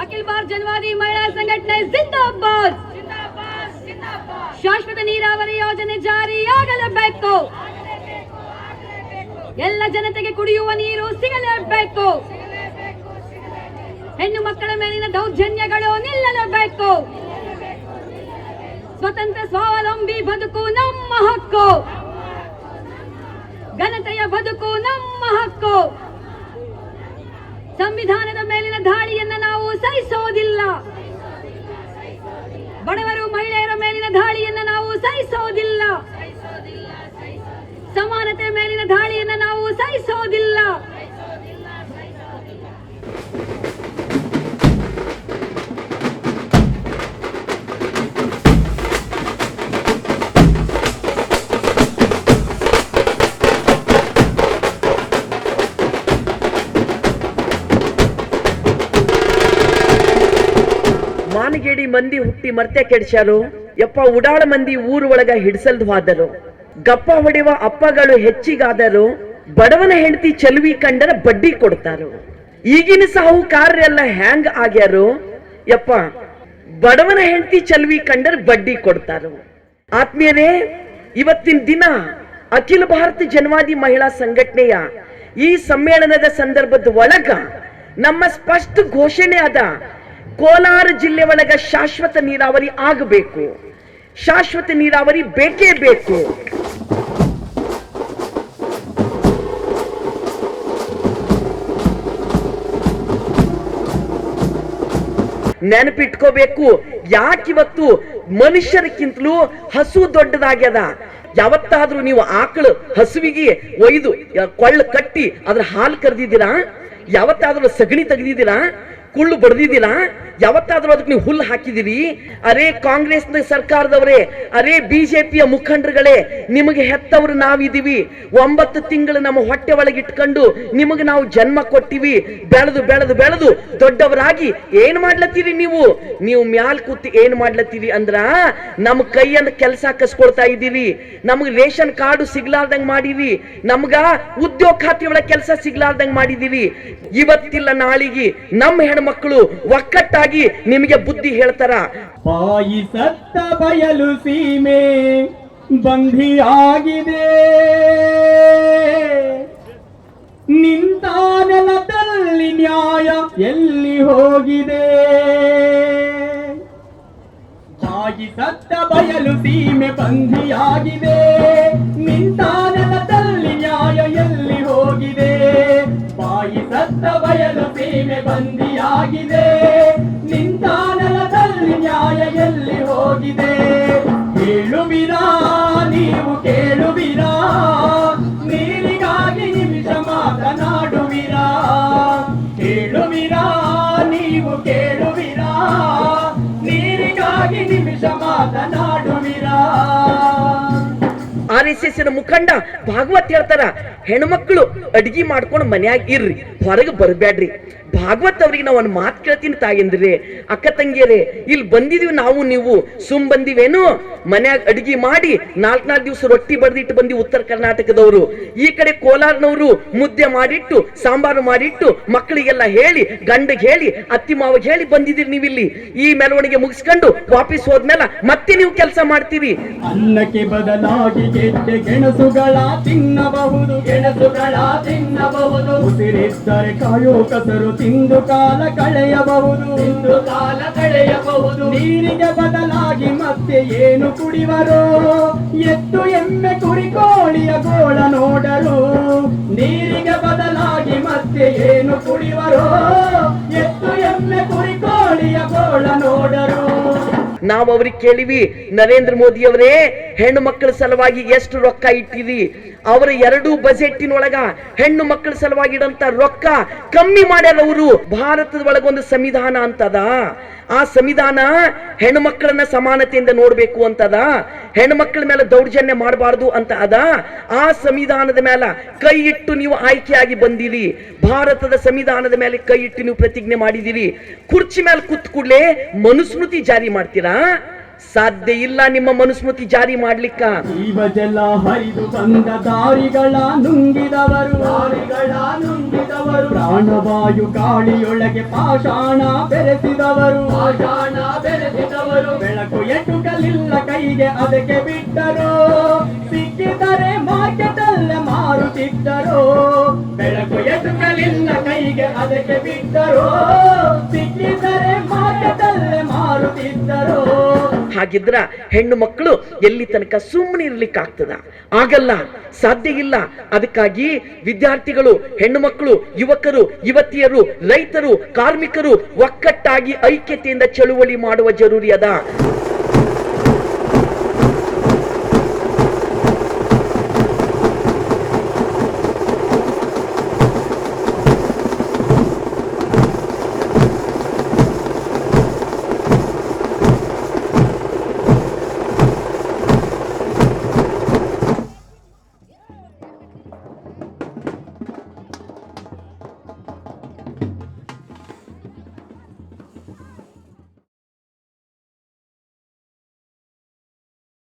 अखिल भारत जनवादी महिला संघटने जिंदाबाद ಶಾಶ್ವತ ನೀರಾವರಿ ಯೋಜನೆ ಜಾರಿಯಾಗಲೇಬೇಕು. ಎಲ್ಲ ಜನತೆಗೆ ಕುಡಿಯುವ ನೀರು ಸಿಗಲೇಬೇಕು. ಹೆಣ್ಣು ಮಕ್ಕಳ ಮೇಲಿನ ದೌರ್ಜನ್ಯಗಳು ನಿಲ್ಲಲೇಬೇಕು. ಸ್ವತಂತ್ರ ಸ್ವಾವಲಂಬಿ ಬದುಕು ನಮ್ಮ ಹಕ್ಕು. ಘನತೆಯ ಬದುಕು ನಮ್ಮ ಹಕ್ಕು. ಸಂವಿಧಾನದ ಮೇಲಿನ ದಾಳಿಯನ್ನು ನಾವು ಸಹಿಸೋದಿಲ್ಲ. ಬಡವರು ಮಹಿಳೆಯರ ಮೇಲಿನ ದಾಳಿಯನ್ನು ನಾವು ಸಹಿಸೋದಿಲ್ಲ. ಸಮಾನತೆ ಮೇಲಿನ ದಾಳಿಯನ್ನು ನಾವು ಸಹಿಸೋದಿಲ್ಲ. ಮಾನಗೇಡಿ ಮಂದಿ ಹುಟ್ಟಿ ಮರ್ತೆ ಕೆಡ್ಸ್ಯಾರು. ಯಪ್ಪ ಉಡಾಳ ಮಂದಿ ಊರು ಒಳಗ ಹಿಡ್ಸಲ್ದು ಹೋದರು. ಗಪ್ಪ ಹೊಡೆಯುವ ಅಪ್ಪಗಳು ಹೆಚ್ಚಿಗಾದರು. ಬಡವನ ಹೆಂಡತಿ ಚೆಲುವಿ ಕಂಡರ ಬಡ್ಡಿ ಕೊಡ್ತಾರು. ಈಗಿನ ಸಾಹುಕಾರರೆಲ್ಲ ಹ್ಯಾಂಗ್ ಆಗ್ಯಾರು. ಯಪ್ಪ ಬಡವನ ಹೆಂಡತಿ ಚೆಲುವಿ ಕಂಡರ ಬಡ್ಡಿ ಕೊಡ್ತಾರು. ಆತ್ಮೀಯರೇ, ಇವತ್ತಿನ ದಿನ ಅಖಿಲ ಭಾರತ ಜನವಾದಿ ಮಹಿಳಾ ಸಂಘಟನೆಯ ಈ ಸಮ್ಮೇಳನದ ಸಂದರ್ಭದ ಒಳಗ ನಮ್ಮ ಸ್ಪಷ್ಟ ಘೋಷಣೆ ಅದ. ಕೋಲಾರ ಜಿಲ್ಲೆ ಒಳಗ ಶಾಶ್ವತ ನೀರಾವರಿ ಆಗಬೇಕು. ಶಾಶ್ವತ ನೀರಾವರಿ ಬೇಕೇ ಬೇಕು. ನೆನಪಿಟ್ಕೋಬೇಕು. ಯಾಕಿವತ್ತು ಮನುಷ್ಯರಕ್ಕಿಂತಲೂ ಹಸು ದೊಡ್ಡದಾಗ್ಯದ. ಯಾವತ್ತಾದ್ರೂ ನೀವು ಆಕಳು ಹಸುವಿಗೆ ಒಯ್ದು ಕೊಳ್ಳ ಕಟ್ಟಿ ಅದ್ರ ಹಾಲು ಕರೆದಿದ್ದೀರಾ? ಯಾವತ್ತಾದ್ರೂ ಸಗಣಿ ತೆಗೆದಿದ್ದೀರಾ? ಕುಳ್ಳು ಬಡ್ದಿದ್ದೀರಾ? ಯಾವತ್ತಾದ್ರೂ ಅದಕ್ಕೆ ನೀವು ಹುಲ್ಲು ಹಾಕಿದಿರಿ? ಅರೇ ಕಾಂಗ್ರೆಸ್ ಸರ್ಕಾರದವರೇ, ಅರೇ ಬಿಜೆಪಿಯ ಮುಖಂಡರುಗಳೇ, ನಿಮಗೆ ಹೆತ್ತವರು ನಾವಿದ್ದೀವಿ. 9 ತಿಂಗಳು ನಮ್ಮ ಹೊಟ್ಟೆ ಒಳಗೆ ಇಟ್ಕೊಂಡು ನಿಮಗೆ ನಾವು ಜನ್ಮ ಕೊಟ್ಟಿವಿ. ಬೆಳೆದು ಬೆಳೆದು ಬೆಳೆದು ದೊಡ್ಡವರಾಗಿ ಏನ್ ಮಾಡ್ಲತ್ತೀರಿ ನೀವು? ನೀವು ಮ್ಯಾಲ್ ಕೂತಿ ಏನ್ ಮಾಡ್ಲತ್ತೀರಿ ಅಂದ್ರ ನಮ್ಮ ಕೈಯನ್ನ ಕೆಲಸ ಕಸ್ಕೊಳ್ತಾ ಇದ್ದೀರಿ. ನಮ್ಗೆ ರೇಷನ್ ಕಾರ್ಡು ಸಿಗ್ಲಾರ್ದಂಗ್ ಮಾಡಿರಿ. ನಮ್ಗ ಉದ್ಯೋಗ ಖಾತೆ ಒಳಗೆ ಕೆಲಸ ಸಿಗ್ಲಾರ್ದಂಗ್ ಮಾಡಿದಿರಿ. ಇವತ್ತಿಲ್ಲ ನಾಳಿಗೆ ನಮ್ಮ ಹೆಣ್ಮಕ್ಳು ಒಕ್ಕಟ್ಟಾಗಿ ನಿಮಗೆ ಬುದ್ಧಿ ಹೇಳ್ತಾರ. ಬಾಯಿ ಸತ್ತ ಬಯಲು ಸೀಮೆ ಬಂಧಿಯಾಗಿದೆ. ನಿಂತ ನೆಲದಲ್ಲಿ ನ್ಯಾಯ ಎಲ್ಲಿ ಹೋಗಿದೆ? ಬಾಯಿ ಸತ್ತ ಬಯಲು ಸೀಮೆ ಬಂಧಿಯಾಗಿದೆ. ನಿಂತ ನೆಲದಲ್ಲಿ ನ್ಯಾಯ ಎಲ್ಲಿ ಹೋಗಿದೆ? ಬಾಯಿ ಸತ್ತ ಬಯಲು ಸೀಮೆ ಬಂಧಿಯಾಗಿದೆ. ನಿಂತ ನೆಲದಲ್ಲಿ ನ್ಯಾಯ ಎಲ್ಲಿ ಹೋಗಿದೆ? ಹೇಳುವಿರಾ ನೀವು ಕೇಳುವಿರಾ? ನೀರಿಗಾಗಿ ನಿಮಿಷ ಮಾತನಾಡುವಿರಾ? ಹೇಳುವಿರಾ ನೀವು ಕೇಳುವಿರಾ? ನೀರಿಗಾಗಿ ನಿಮಿಷ ಮಾತನಾಡುವಿರಾ? RSS ಮುಖಂಡ ಭಾಗವತ್ ಹೇಳ್ತಾರ, ಹೆಣ್ಮಕ್ಳು ಅಡ್ಗಿ ಮಾಡ್ಕೊಂಡು ಮನ್ಯಾಗ ಇರ್ರಿ, ಹೊರಗೆ ಬರ್ಬ್ಯಾಡ್ರಿ. ಭಾಗವತ್ ಅವ್ರಿಗೆ ನಾವು ಒಂದು ಮಾತು ಕೇಳ್ತೀನಿ ತಾಯಂದ್ರಿ, ಅಕ್ಕ ತಂಗಿಯರೇ, ಇಲ್ಲಿ ಬಂದಿದೀವಿ ನಾವು ನೀವು ಸುಮ್ ಬಂದಿವೇನು? ಮನ್ಯಾಗ ಅಡ್ಗಿ ಮಾಡಿ 4 ದಿವಸ ರೊಟ್ಟಿ ಬಡ್ದಿಟ್ಟು ಬಂದಿ ಉತ್ತರ ಕರ್ನಾಟಕದವರು. ಈ ಕಡೆ ಕೋಲಾರನವರು ಮುದ್ದೆ ಮಾಡಿಟ್ಟು ಸಾಂಬಾರು ಮಾಡಿಟ್ಟು ಮಕ್ಕಳಿಗೆಲ್ಲ ಹೇಳಿ, ಗಂಡಗೆ ಹೇಳಿ, ಅತ್ತಿ ಮಾವಗೆ ಹೇಳಿ ಬಂದಿದ್ದೀರಿ ನೀವಿಲ್ಲಿ. ಈ ಮೆರವಣಿಗೆ ಮುಗಿಸ್ಕೊಂಡು ವಾಪಸ್ ಹೋದ್ಮೇಲೆ ಮತ್ತೆ ನೀವು ಕೆಲಸ ಮಾಡ್ತೀರಿ. ಅನ್ನಕ್ಕೆ ಬದಲಾಗಿ ಗೆಡ್ಡೆ ಗೆಣಸುಗಳ ತಿನ್ನಬಹುದು. ಗೆಣಸುಗಳ ತಿನ್ನಬಹುದು. ಉಸಿರಿದ್ದರೆ ಕಾಯೋ ಕಸರು ತಿಂದು ಕಾಲ ಕಳೆಯಬಹುದು. ತಿಂದು ಕಾಲ ಕಳೆಯಬಹುದು. ನೀರಿಗೆ ಬದಲಾಗಿ ಮತ್ತೆ ಏನು ಕುಡಿವರು? ಎತ್ತು ಎಮ್ಮೆ ಕುರಿ ಕೋಳಿಯ ಗೋಳ ನೋಡರು. ನೀರಿಗೆ ಬದಲಾಗಿ ಮತ್ತೆ ಏನು ಕುಡಿವರು? ಎತ್ತು ಎಮ್ಮೆ ಕುರಿ ಕೋಳಿಯ ಗೋಳ ನೋಡರು. ನಾವು ಅವ್ರಿಗೆ ಕೇಳಿವಿ, ನರೇಂದ್ರ ಮೋದಿ ಅವರೇ, ಹೆಣ್ಣು ಮಕ್ಕಳ ಸಲುವಾಗಿ ಎಷ್ಟು ರೊಕ್ಕ ಇಟ್ಟಿರಿ? ಅವರ 2 ಬಜೆಟಿನೊಳಗ ಹೆಣ್ಣು ಮಕ್ಕಳ ಸಲುವಾಗಿ ಇಡಂತ ರೊಕ್ಕ ಕಮ್ಮಿ ಮಾಡ್ಯಾರ ಅವರು. ಭಾರತದ ಒಳಗೊಂದು ಸಂವಿಧಾನ ಅಂತದ. ಆ ಸಂವಿಧಾನ ಹೆಣ್ಣು ಮಕ್ಕಳನ್ನ ಸಮಾನತೆಯಿಂದ ನೋಡ್ಬೇಕು ಅಂತದ. ಹೆಣ್ಣು ಮಕ್ಕಳ ಮೇಲೆ ದೌರ್ಜನ್ಯ ಮಾಡಬಾರ್ದು ಅಂತ ಅದ. ಆ ಸಂವಿಧಾನದ ಮೇಲೆ ಕೈ ಇಟ್ಟು ನೀವು ಆಯ್ಕೆಯಾಗಿ ಬಂದಿರಿ. ಭಾರತದ ಸಂವಿಧಾನದ ಮೇಲೆ ಕೈ ಇಟ್ಟು ನೀವು ಪ್ರತಿಜ್ಞೆ ಮಾಡಿದಿರಿ. ಕುರ್ಚಿ ಮೇಲೆ ಕೂತ್ ಕೂಡಲೇ ಮನುಸ್ಮೃತಿ ಜಾರಿ ಮಾಡ್ತೀರಾ? ಸಾಧ್ಯ ಇಲ್ಲ ನಿಮ್ಮ ಮನುಸ್ಮೃತಿ ಜಾರಿ ಮಾಡ್ಲಿಕ್ಕ. ಜೀವಜಲ ಹರಿದು ಬಂದ ದಾರಿಗಳ ನುಂಗಿದವರು ಪ್ರಾಣವಾಯು ಗಾಳಿಯೊಳಗೆ ಪಾಷಾಣ ಬೆರೆಸಿದವರು ಬೆಳಕು ಎಟುಕಲಿಲ್ಲ ಕೈಗೆ ಅದಕ್ಕೆ ಬಿಟ್ಟರು, ಸಿಕ್ಕಿದರೆ ಮಾರ್ಕೆಟಲ್ಲೇ ಮಾರುತ್ತಿದ್ದರು. ಬೆಳಕು ಎಟುಕಲಿಲ್ಲ ಕೈಗೆ ಅದಕ್ಕೆ ಬಿಟ್ಟರು, ಸಿಕ್ಕಿದರೆ ಮಾರ್ಕೆಟಲ್ಲೇ ಮಾರುತ್ತಿದ್ದರು. ಹಾಗಿದ್ರ ಹೆಣ್ಣು ಮಕ್ಕಳು ಎಲ್ಲಿ ತನಕ ಸುಮ್ಮನೆ ಇರ್ಲಿಕ್ಕಾಗ್ತದ? ಆಗಲ್ಲ, ಸಾಧ್ಯ ಇಲ್ಲ. ಅದಕ್ಕಾಗಿ ವಿದ್ಯಾರ್ಥಿಗಳು, ಹೆಣ್ಣು ಮಕ್ಕಳು, ಯುವಕರು, ಯುವತಿಯರು, ರೈತರು, ಕಾರ್ಮಿಕರು ಒಕ್ಕಟ್ಟಾಗಿ ಐಕ್ಯತೆಯಿಂದ ಚಳುವಳಿ ಮಾಡುವ ಜರೂರಿ ಅದ.